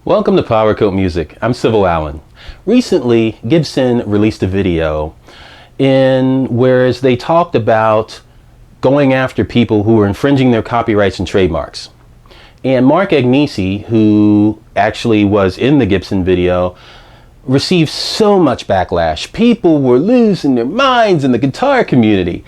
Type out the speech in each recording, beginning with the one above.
Welcome to Powercoat Music. I'm Civil Allen. Recently, Gibson released a video whereas they talked about going after people who were infringing their copyrights and trademarks. And Mark Agnesi, who actually was in the Gibson video, received so much backlash. People were losing their minds in the guitar community.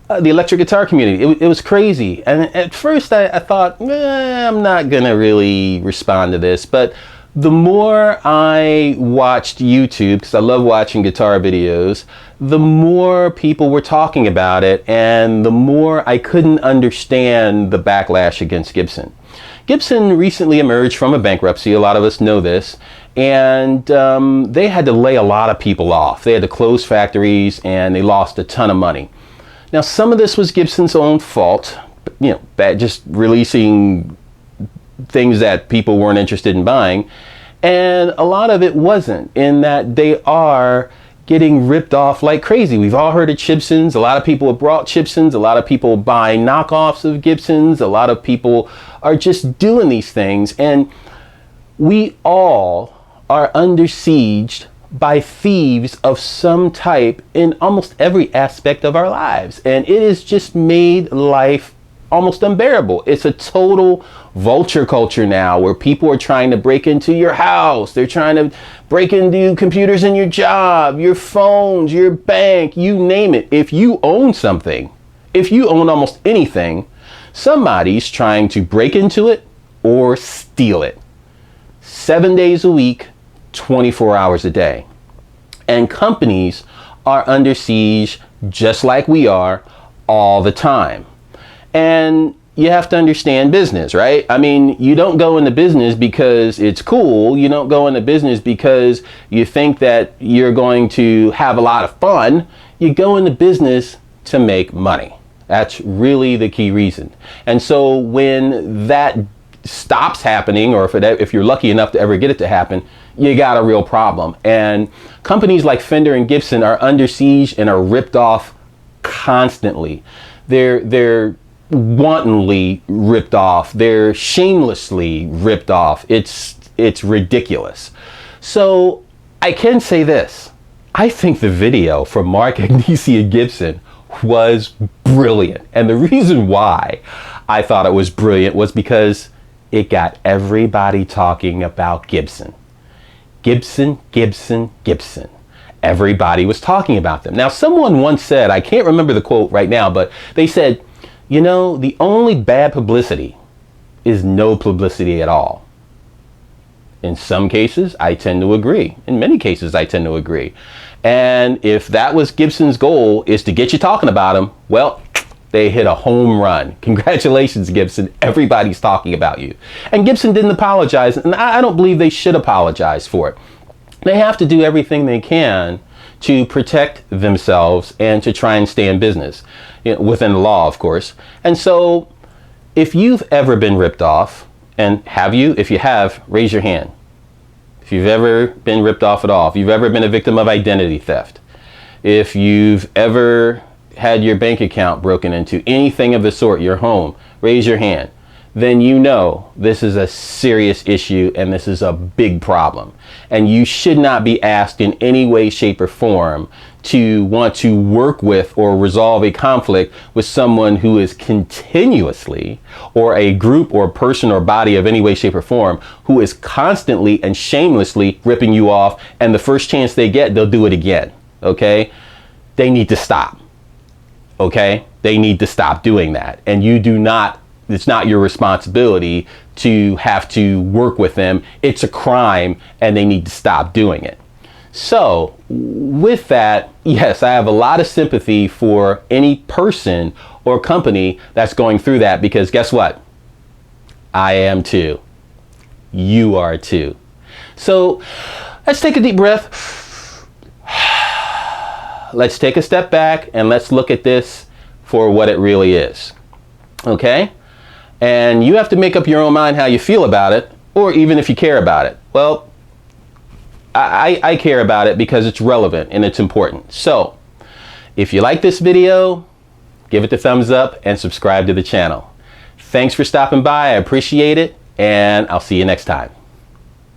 The electric guitar community. It was crazy. And at first I thought, I'm not going to really respond to this. But the more I watched YouTube, because I love watching guitar videos, the more people were talking about it and the more I couldn't understand the backlash against Gibson. Gibson recently emerged from a bankruptcy. A lot of us know this. And they had to lay a lot of people off. They had to close factories and they lost a ton of money. Now, some of this was Gibson's own fault, just releasing things that people weren't interested in buying. And a lot of it wasn't, in that they are getting ripped off like crazy. We've all heard of Gibsons. A lot of people have brought Gibsons. A lot of people buy knockoffs of Gibsons. A lot of people are just doing these things. And we all are under siege by thieves of some type in almost every aspect of our lives. And it has just made life almost unbearable. It's a total vulture culture now where people are trying to break into your house. They're trying to break into computers in your job, your phones, your bank, you name it. If you own something, if you own almost anything, somebody's trying to break into it or steal it. 7 days a week, 24 hours a day. And companies are under siege just like we are all the time. And you have to understand business, right? I mean, you don't go into business because it's cool. You don't go into business because you think that you're going to have a lot of fun. You go into business to make money. That's really the key reason. And so when that stops happening, or if you're lucky enough to ever get it to happen, you got a real problem. And companies like Fender and Gibson are under siege and are ripped off constantly. They're wantonly ripped off. They're shamelessly ripped off. It's ridiculous. So I can say this. I think the video from Mark Agnesi and Gibson was brilliant. And the reason why I thought it was brilliant was because it got everybody talking about Gibson. Gibson, Gibson, Gibson. Everybody was talking about them. Now, someone once said, I can't remember the quote right now, but they said, the only bad publicity is no publicity at all. In some cases, I tend to agree. In many cases, I tend to agree. And if that was Gibson's goal, is to get you talking about him, well, they hit a home run. Congratulations, Gibson. Everybody's talking about you. And Gibson didn't apologize, and I don't believe they should apologize for it. They have to do everything they can to protect themselves and to try and stay in business, within the law, of course. And so if you've ever been ripped off, and have you? If you have, raise your hand. If you've ever been ripped off at all, if you've ever been a victim of identity theft, if you've ever had your bank account broken into, anything of the sort, your home, raise your hand, then you know this is a serious issue and this is a big problem. And you should not be asked in any way, shape, or form to want to work with or resolve a conflict with someone who is continuously, or a group or person or body of any way, shape, or form, who is constantly and shamelessly ripping you off, and the first chance they get, they'll do it again, okay? They need to stop. Okay, they need to stop doing that. And it's not your responsibility to have to work with them. It's a crime and they need to stop doing it. So with that, yes, I have a lot of sympathy for any person or company that's going through that, because guess what? I am too. You are too. So let's take a deep breath. Let's take a step back and let's look at this for what it really is. Okay? And you have to make up your own mind how you feel about it, or even if you care about it. Well, I care about it because it's relevant and it's important. So if you like this video, give it the thumbs up and subscribe to the channel. Thanks for stopping by. I appreciate it, and I'll see you next time.